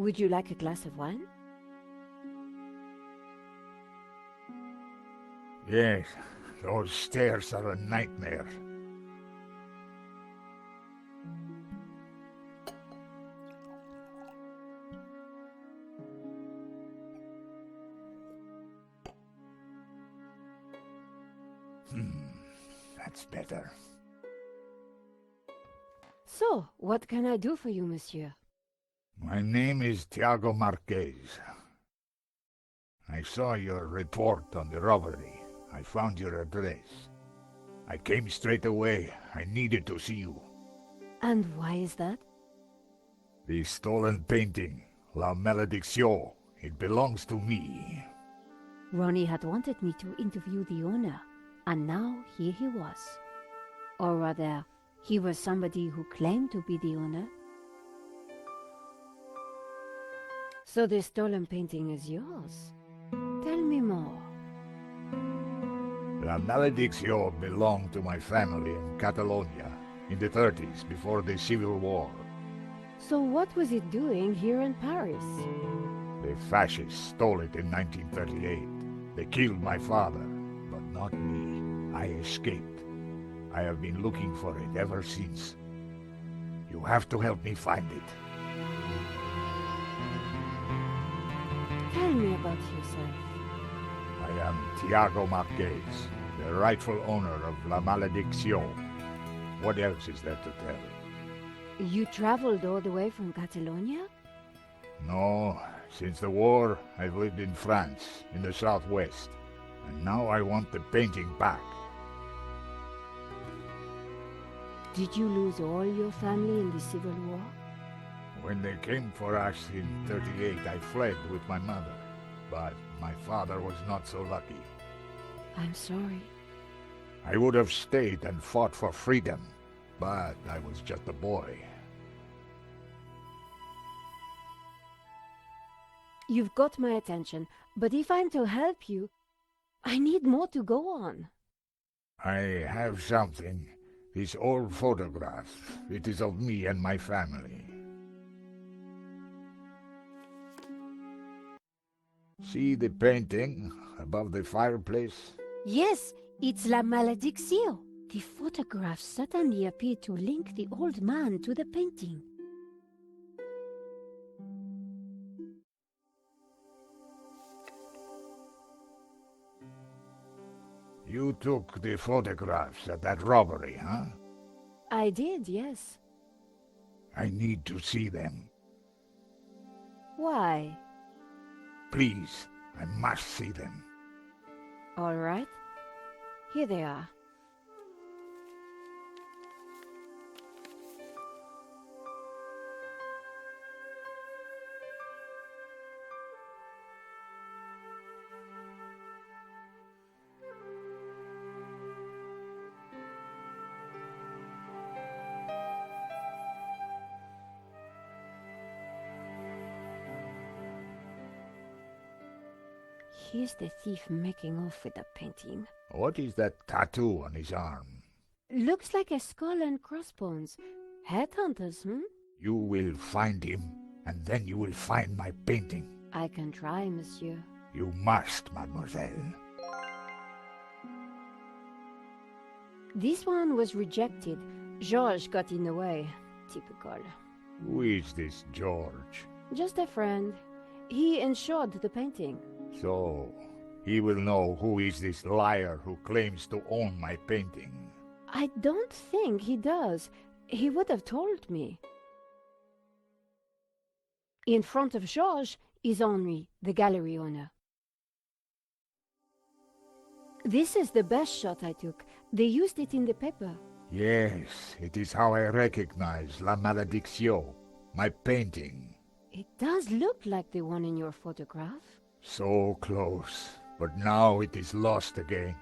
Would you like a glass of wine? Yes, those stairs are a nightmare. That's better. So, what can I do for you, monsieur? My name is Tiago Marquez. I saw your report on the robbery. I found your address. I came straight away. I needed to see you. And why is that? The stolen painting, La Malédiction, it belongs to me. Ronnie had wanted me to interview the owner, and now here he was. Or rather, he was somebody who claimed to be the owner. So the stolen painting is yours. Tell me more. La Malédiction belonged to my family in Catalonia in the 30s, before the Civil War. So what was it doing here in Paris? The fascists stole it in 1938. They killed my father, but not me. I escaped. I have been looking for it ever since. You have to help me find it. Tell me about yourself. I am Tiago Marquez, the rightful owner of La Malédiction. What else is there to tell? You traveled all the way from Catalonia? No, since the war, I've lived in France, in the southwest. And now I want the painting back. Did you lose all your family in the Civil War? When they came for us in 38, I fled with my mother. But my father was not so lucky. I'm sorry. I would have stayed and fought for freedom, but I was just a boy. You've got my attention, but if I'm to help you, I need more to go on. I have something. This old photograph. It is of me and my family. See the painting above the fireplace? Yes, it's La Malédiction. The photograph suddenly appeared to link the old man to the painting. You took the photographs at that robbery, huh? I did, yes. I need to see them. Why? Please, I must see them. All right. Here they are. Here's the thief making off with the painting. What is that tattoo on his arm? Looks like a skull and crossbones. Headhunters, You will find him, and then you will find my painting. I can try, monsieur. You must, mademoiselle. This one was rejected. Georges got in the way. Typical. Who is this George? Just a friend. He insured the painting. So, he will know who is this liar who claims to own my painting. I don't think he does. He would have told me. In front of Georges is Henri, the gallery owner. This is the best shot I took. They used it in the paper. Yes, it is how I recognize La Malédiction, my painting. It does look like the one in your photograph. So close, but now it is lost again.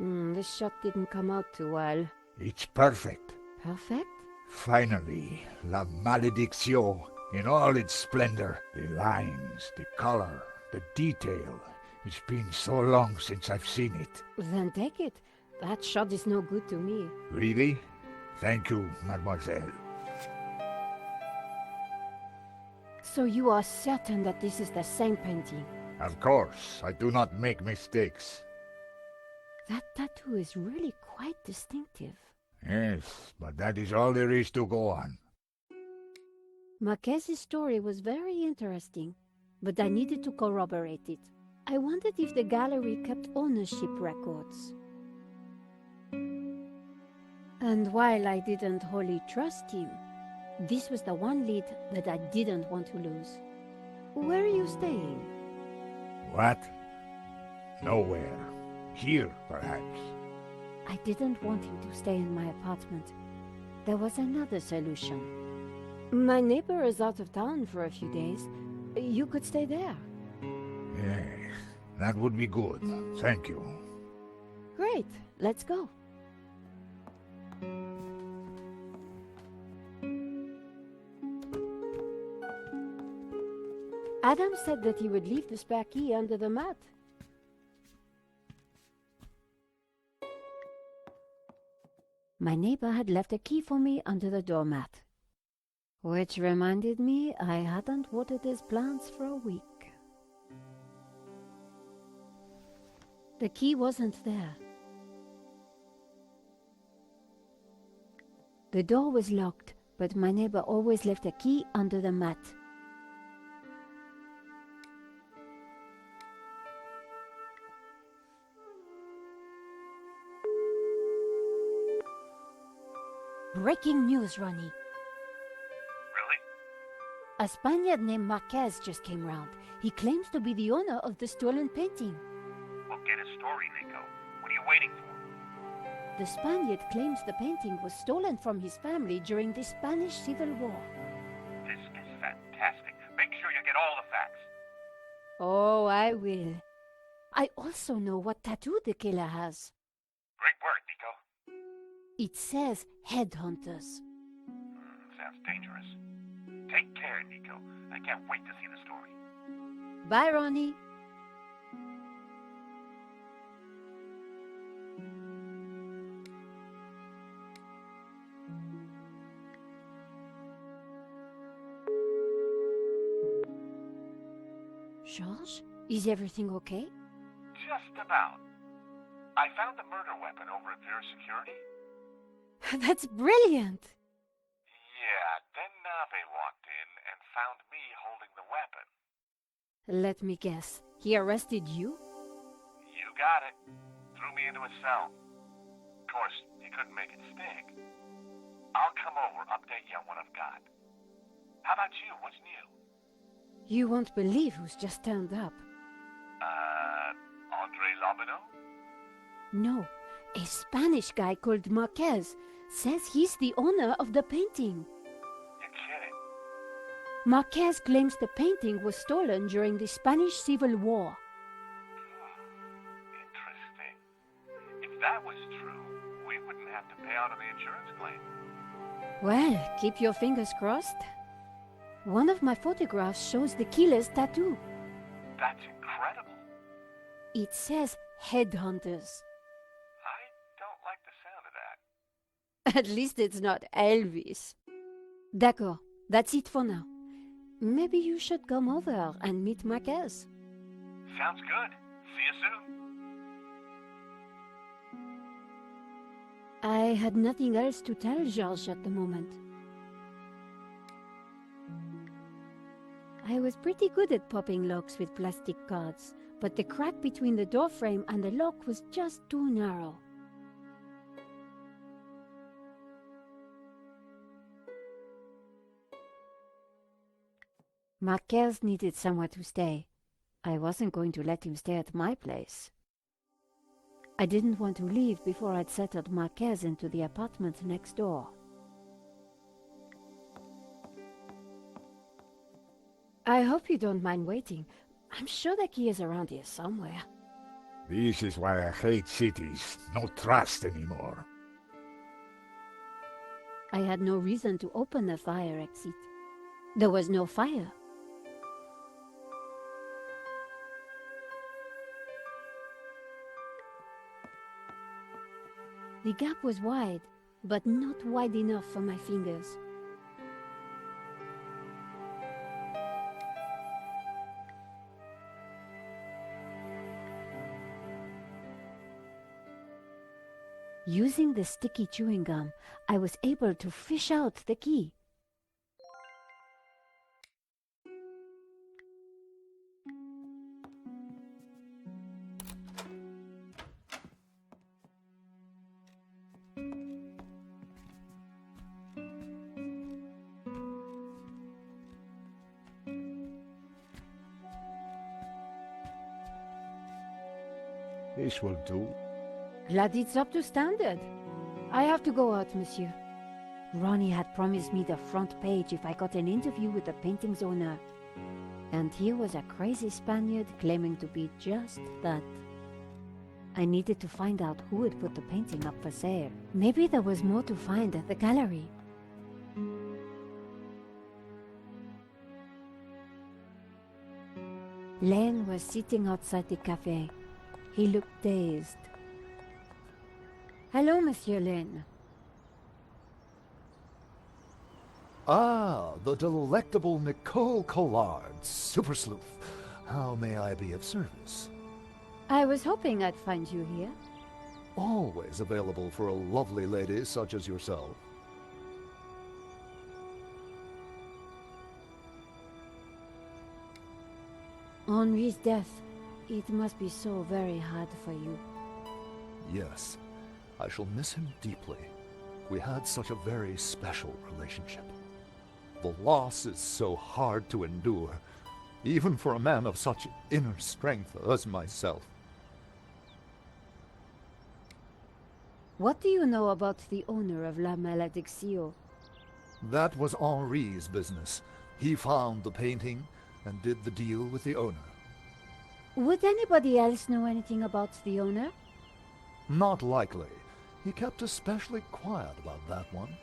This shot didn't come out too well. It's perfect. Perfect? Finally, La Malédiction, in all its splendor. The lines, the color, the detail. It's been so long since I've seen it. Then take it. That shot is no good to me. Really? Thank you, mademoiselle. So you are certain that this is the same painting? Of course, I do not make mistakes. That tattoo is really quite distinctive. Yes, but that is all there is to go on. Marquez's story was very interesting, but I needed to corroborate it. I wondered if the gallery kept ownership records. And while I didn't wholly trust him, this was the one lead that I didn't want to lose. Where are you staying? What? Nowhere. Here, perhaps. I didn't want him to stay in my apartment. There was another solution. My neighbor is out of town for a few days. You could stay there. Yes, that would be good. Thank you. Great, let's go. Adam said that he would leave the spare key under the mat. My neighbor had left a key for me under the doormat. Which reminded me I hadn't watered his plants for a week. The key wasn't there. The door was locked, but my neighbor always left a key under the mat. Breaking news, Ronnie. Really? A Spaniard named Marquez just came round. He claims to be the owner of the stolen painting. Well, get a story, Nico. What are you waiting for? The Spaniard claims the painting was stolen from his family during the Spanish Civil War. This is fantastic. Make sure you get all the facts. Oh, I will. I also know what tattoo the killer has. Great work, Nico. It says headhunters. Sounds dangerous. Take care, Nico. I can't wait to see the story. Bye, Ronnie. George, is everything okay? Just about. I found the murder weapon over at their security. That's brilliant! Yeah, then Nave walked in and found me holding the weapon. Let me guess, he arrested you? You got it. Threw me into a cell. Of course, he couldn't make it stick. I'll come over, update you on what I've got. How about you? What's new? You won't believe who's just turned up. Andre Lobino? No, a Spanish guy called Marquez says he's the owner of the painting. You're kidding. Marquez claims the painting was stolen during the Spanish Civil War. Interesting. If that was true, we wouldn't have to pay out on the insurance claim. Well, keep your fingers crossed. One of my photographs shows the killer's tattoo. That's incredible. It says headhunters. I don't like the sound of that. At least it's not Elvis. D'accord, that's it for now. Maybe you should come over and meet Marquez. Sounds good. See you soon. I had nothing else to tell Georges at the moment. I was pretty good at popping locks with plastic cards, but the crack between the door frame and the lock was just too narrow. Marquez needed somewhere to stay. I wasn't going to let him stay at my place. I didn't want to leave before I'd settled Marquez into the apartment next door. I hope you don't mind waiting. I'm sure the key is around here somewhere. This is why I hate cities. No trust anymore. I had no reason to open the fire exit. There was no fire. The gap was wide, but not wide enough for my fingers. Using the sticky chewing gum, I was able to fish out the key. This will do. Glad it's up to standard. I have to go out, monsieur. Ronnie had promised me the front page if I got an interview with the painting's owner. And here was a crazy Spaniard claiming to be just that. I needed to find out who had put the painting up for sale. Maybe there was more to find at the gallery. Lane was sitting outside the cafe. He looked dazed. Hello, Monsieur Lane. Ah, the delectable Nicole Collard, super sleuth. How may I be of service? I was hoping I'd find you here. Always available for a lovely lady such as yourself. Henri's death. It must be so very hard for you. Yes, I shall miss him deeply. We had such a very special relationship. The loss is so hard to endure, even for a man of such inner strength as myself. What do you know about the owner of La Malédiction? That was Henri's business. He found the painting and did the deal with the owner. Would anybody else know anything about the owner? Not likely. He kept especially quiet about that one.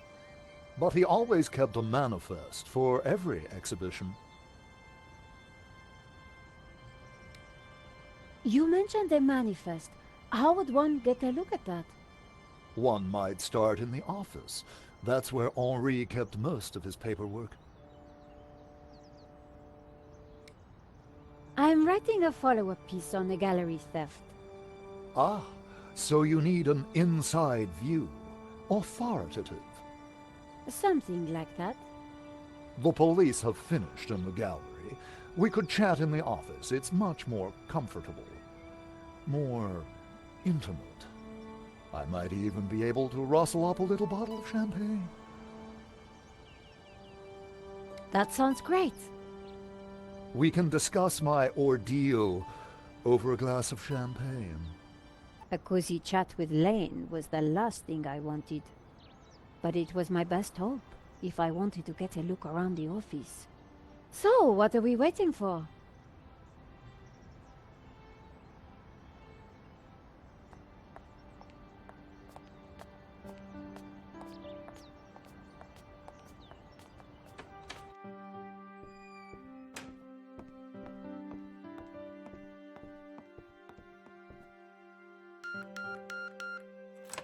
But he always kept a manifest for every exhibition. You mentioned a manifest. How would one get a look at that? One might start in the office. That's where Henri kept most of his paperwork. I'm writing a follow-up piece on the gallery theft. Ah, so you need an inside view. Authoritative. Something like that. The police have finished in the gallery. We could chat in the office. It's much more comfortable. More intimate. I might even be able to rustle up a little bottle of champagne. That sounds great. We can discuss my ordeal over a glass of champagne. A cozy chat with Lane was the last thing I wanted. But it was my best hope if I wanted to get a look around the office. So, what are we waiting for?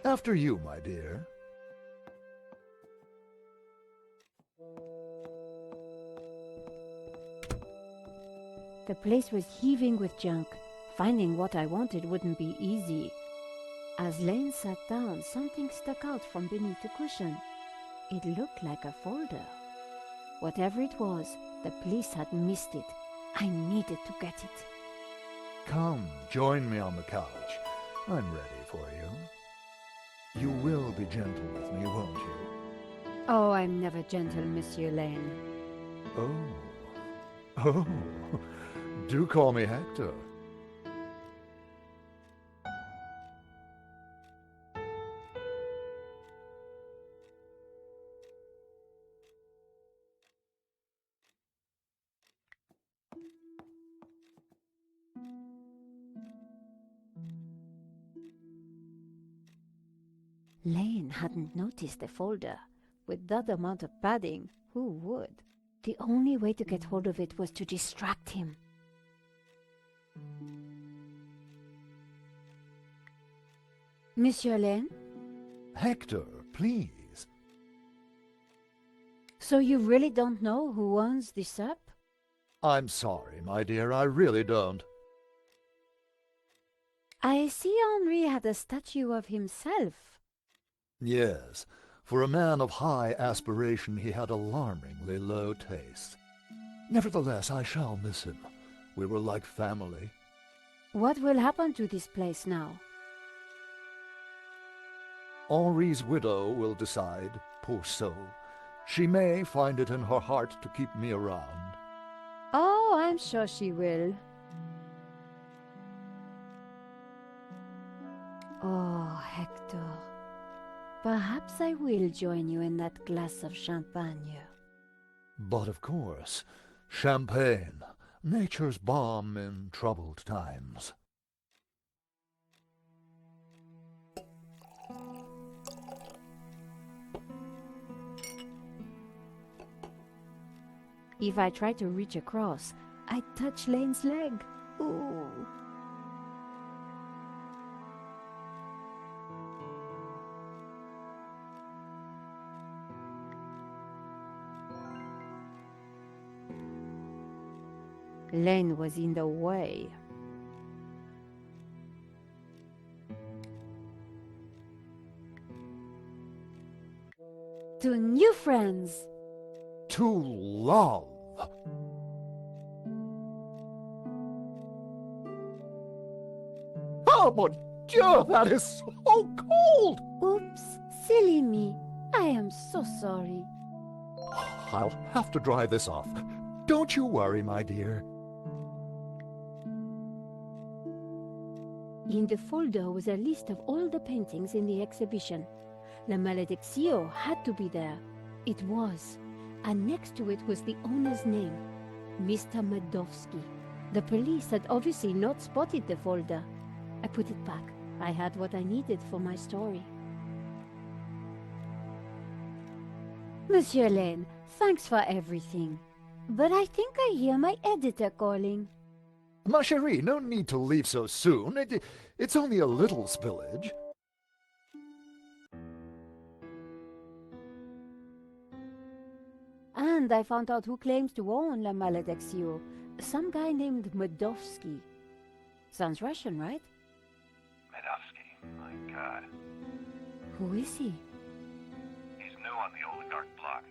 After you, my dear. The place was heaving with junk. Finding what I wanted wouldn't be easy. As Lane sat down, something stuck out from beneath the cushion. It looked like a folder. Whatever it was, the police had missed it. I needed to get it. Come, join me on the couch. I'm ready for you. You will be gentle with me, won't you? Oh, I'm never gentle, Monsieur Lane. Oh. Do call me Hector. Lane hadn't noticed the folder. With that amount of padding, who would? The only way to get hold of it was to distract him. Monsieur Lane? Hector, please. So you really don't know who owns this up? I'm sorry, my dear, I really don't. I see Henri had a statue of himself. Yes, for a man of high aspiration, he had alarmingly low taste. Nevertheless, I shall miss him. We were like family. What will happen to this place now? Henri's widow will decide, poor soul. She may find it in her heart to keep me around. Oh, I'm sure she will. Oh, Hector. Perhaps I will join you in that glass of champagne. But of course, champagne, nature's balm in troubled times. If I try to reach across, I touch Lane's leg. Ooh. Lane was in the way. To new friends! To love! Oh, mon Dieu, that is so cold! Oops, silly me. I am so sorry. I'll have to dry this off. Don't you worry, my dear. In the folder was a list of all the paintings in the exhibition. La Malediccio had to be there. It was. And next to it was the owner's name, Mr. Medovsky. The police had obviously not spotted the folder. I put it back. I had what I needed for my story. Monsieur Lane, thanks for everything. But I think I hear my editor calling. Ma chérie, no need to leave so soon. It's only a little spillage. And I found out who claims to own La Malediccio. Some guy named Medovsky. Sounds Russian, right? Medovsky, my God. Who is he? He's new on the oligarch block.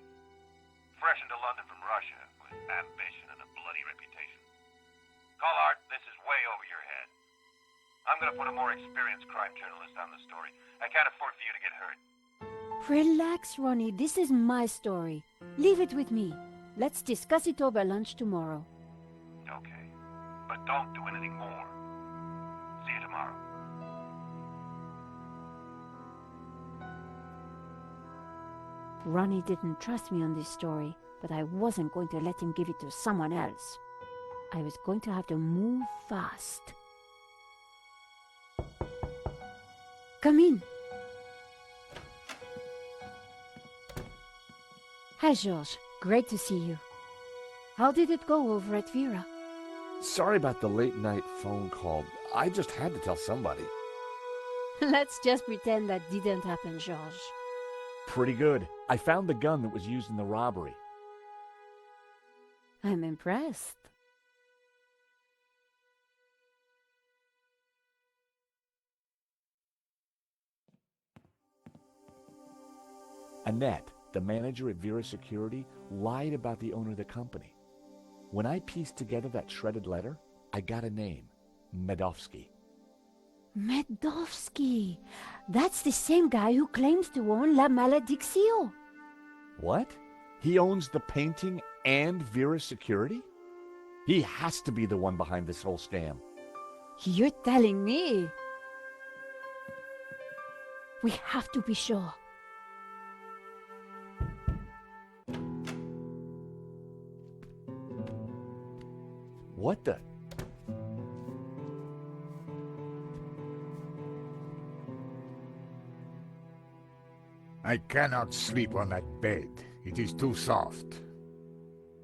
Fresh into London from Russia with ambition and a bloody reputation. Collard, this is way over your head. I'm gonna put a more experienced crime journalist on the story. I can't afford for you to get hurt. Relax, Ronnie. This is my story. Leave it with me. Let's discuss it over lunch tomorrow. Okay. But don't do anything more. See you tomorrow. Ronnie didn't trust me on this story, but I wasn't going to let him give it to someone else. I was going to have to move fast. Come in. Hi, George. Great to see you. How did it go over at Vera? Sorry about the late-night phone call. I just had to tell somebody. Let's just pretend that didn't happen, George. Pretty good. I found the gun that was used in the robbery. I'm impressed. Annette, the manager at Vera Security, lied about the owner of the company. When I pieced together that shredded letter, I got a name, Medovsky. Medovsky! That's the same guy who claims to own La Malediccio. What? He owns the painting and Vera Security? He has to be the one behind this whole scam. You're telling me? We have to be sure. What the? I cannot sleep on that bed. It is too soft.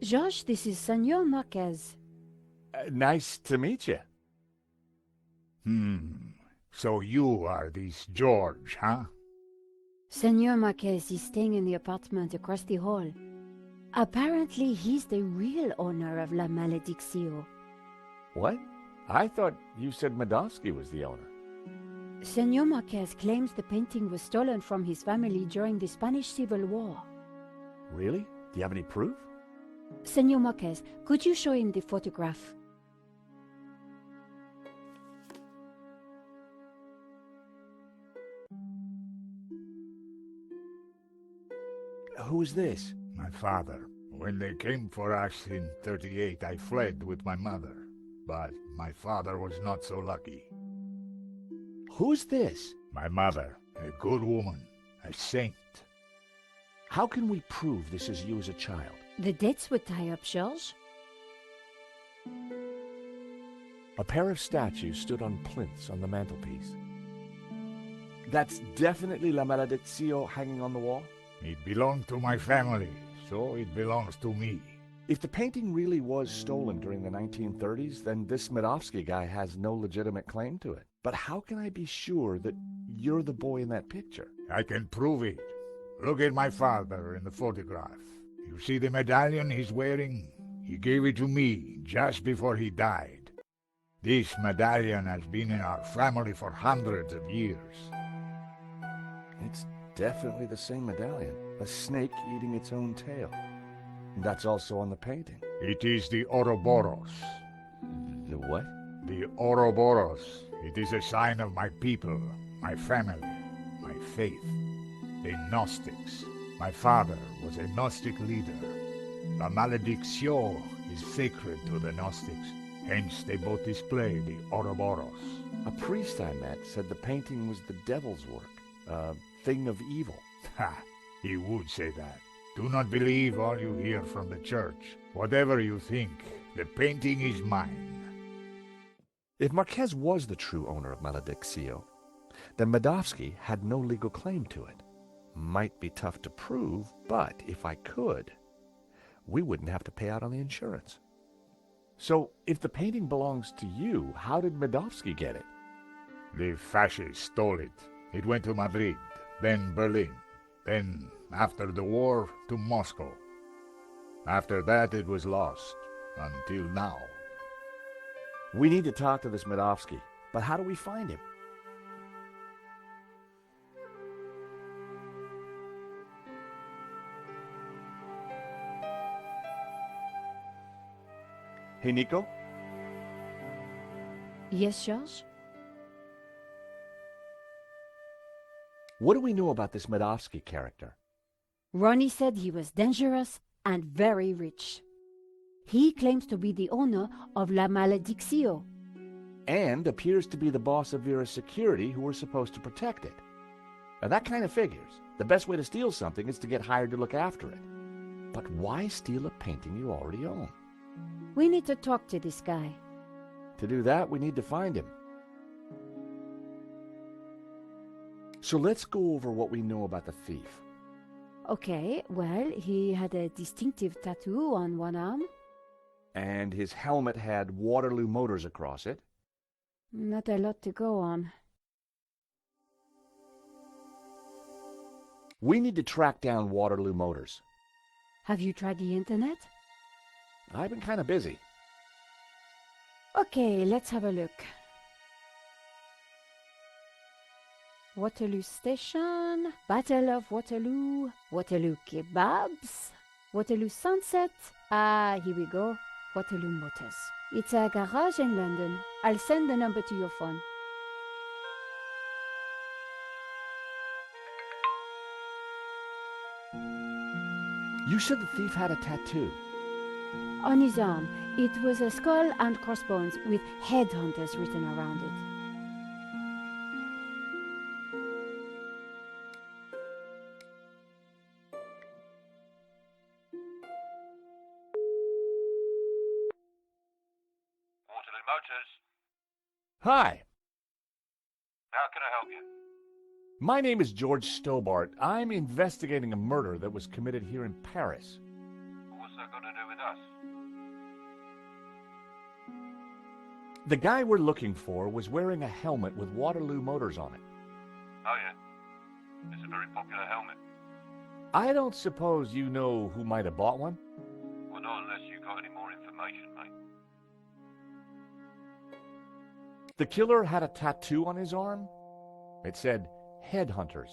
George, this is Senor Marquez. Nice to meet you. So you are this George, huh? Senor Marquez is staying in the apartment across the hall. Apparently, he's the real owner of La Malediccio. What? I thought you said Medovsky was the owner. Senor Marquez claims the painting was stolen from his family during the Spanish Civil War. Really? Do you have any proof? Senor Marquez, could you show him the photograph? Who is this? My father. When they came for us in 38, I fled with my mother. But my father was not so lucky. Who's this? My mother, a good woman, a saint. How can we prove this is you as a child? The dates would tie up, George. A pair of statues stood on plinths on the mantelpiece. That's definitely La Malediccio hanging on the wall? It belonged to my family, so it belongs to me. If the painting really was stolen during the 1930s, then this Smadovsky guy has no legitimate claim to it. But how can I be sure that you're the boy in that picture? I can prove it. Look at my father in the photograph. You see the medallion he's wearing? He gave it to me just before he died. This medallion has been in our family for hundreds of years. It's definitely the same medallion. A snake eating its own tail. That's also on the painting. It is the Ouroboros. The what? The Ouroboros. It is a sign of my people, my family, my faith. The Gnostics. My father was a Gnostic leader. La Malediccio is sacred to the Gnostics. Hence they both display the Ouroboros. A priest I met said the painting was the devil's work. A thing of evil. Ha! He would say that. Do not believe all you hear from the church. Whatever you think, the painting is mine. If Marquez was the true owner of Malediccio, then Smadovsky had no legal claim to it. Might be tough to prove, but if I could, we wouldn't have to pay out on the insurance. So, if the painting belongs to you, how did Smadovsky get it? The fascists stole it. It went to Madrid, then Berlin, then, after the war, to Moscow. After that, it was lost, until now. We need to talk to this Smadovsky, but how do we find him? Hey, Nico? Yes, George? What do we know about this Smadovsky character? Ronnie said he was dangerous and very rich. He claims to be the owner of La Malediccio. And appears to be the boss of Vera's security who were supposed to protect it. Now that kind of figures. The best way to steal something is to get hired to look after it. But why steal a painting you already own? We need to talk to this guy. To do that, we need to find him. So let's go over what we know about the thief. Okay, well, he had a distinctive tattoo on one arm. And his helmet had Waterloo Motors across it. Not a lot to go on. We need to track down Waterloo Motors. Have you tried the internet? I've been kind of busy. Okay, let's have a look. Waterloo Station, Battle of Waterloo, Waterloo Kebabs, Waterloo Sunset. Ah, here we go. Waterloo Motors. It's a garage in London. I'll send the number to your phone. You said the thief had a tattoo. On his arm, it was a skull and crossbones with headhunters written around it. Waterloo Motors. Hi, How can I help you? my name is George Stobart. I'm investigating a murder that was committed here in Paris. What's that got to do with us? The guy we're looking for was wearing a helmet with Waterloo Motors on it. Oh, yeah. It's a very popular helmet. I don't suppose you know who might have bought one? Well, not unless you've got any more information, mate. The killer had a tattoo on his arm? It said headhunters.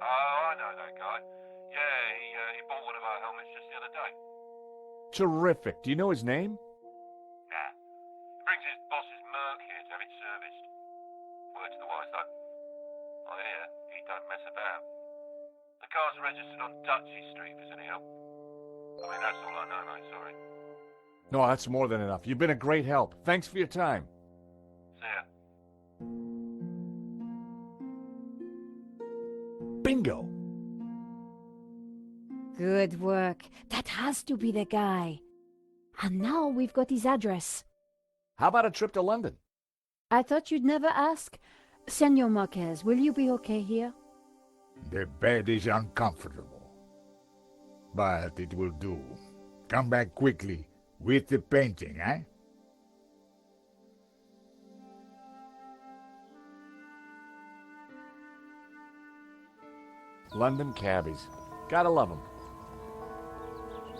Oh, I know that guy. Yeah, he bought one of our helmets just the other day. Terrific. Do you know his name? Nah. He brings his boss's Merc here to have it serviced. Word to the wise, though. I hear he don't mess about. The car's registered on Dutchy Street, if there's any help. I mean, that's all I know, mate, sorry. No, that's more than enough. You've been a great help. Thanks for your time. See ya. Bingo! Good work. That has to be the guy. And now we've got his address. How about a trip to London? I thought you'd never ask. Senor Marquez, will you be okay here? The bed is uncomfortable, but it will do. Come back quickly with the painting, eh? London cabbies. Gotta love them.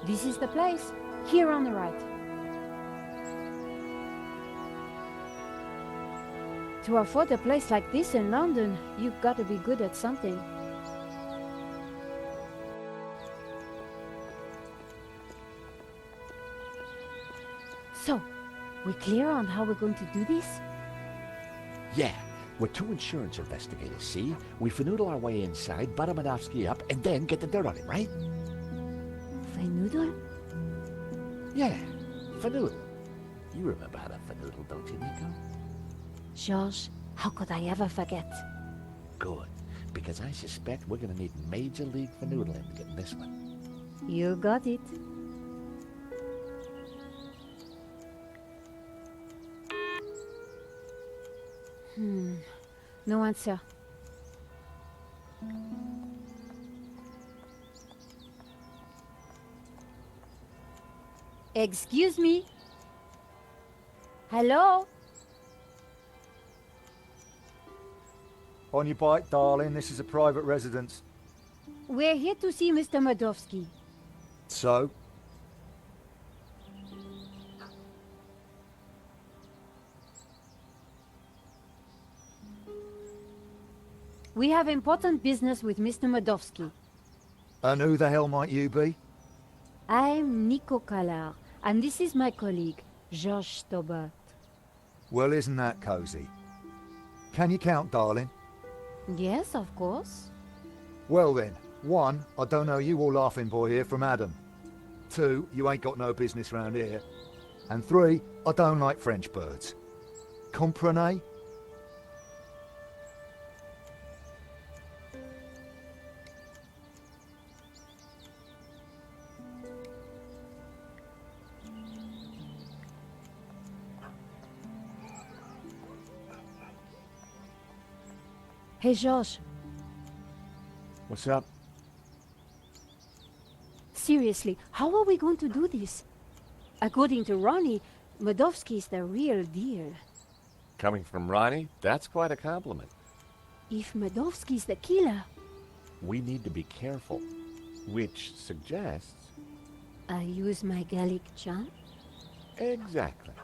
This is the place. Here on the right. To afford a place like this in London, you've got to be good at something. So, we clear on how we're going to do this? Yeah, we're two insurance investigators, see? We finagle our way inside, butter Madovsky up, and then get the dirt on him, right? Finagle? Yeah, finagle. You remember how to finagle, don't you, Nico? George, how could I ever forget? Good, because I suspect we're gonna need major league fanoodling to get in this one. You got it. No answer. Excuse me? Hello? On your bike, darling. This is a private residence. We're here to see Mr. Madovsky. So? We have important business with Mr. Madovsky. And who the hell might you be? I'm Nico Callar, and this is my colleague, Georges Stobart. Well, isn't that cozy? Can you count, darling? Yes, of course. Well then, 1, I don't know you or Laughing Boy here from Adam. 2, you ain't got no business round here. And 3, I don't like French birds. Comprenez? Hey, Georges, What's up? seriously, how are we going to do this? According to Ronnie, Madovsky's the real deal. Coming from Ronnie, that's quite a compliment. If Madovsky's the killer, We need to be careful, which suggests... I use my Gallic charm? Exactly.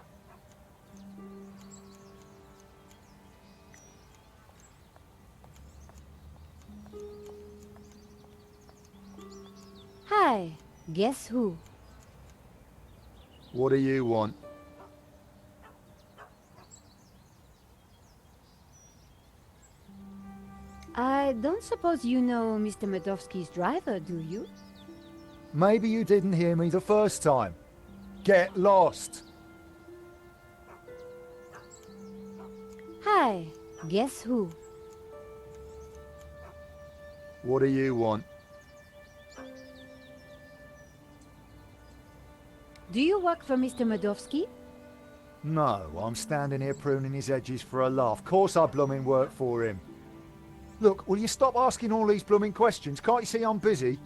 Hi, guess who? What do you want? I don't suppose you know Mr. Madovsky's driver, do you? Maybe you didn't hear me the first time. Get lost! Hi, guess who? What do you want? Do you work for Mr. Madovsky? No, I'm standing here pruning his edges for a laugh. Course I blooming work for him. Look, will you stop asking all these blooming questions? Can't you see I'm busy?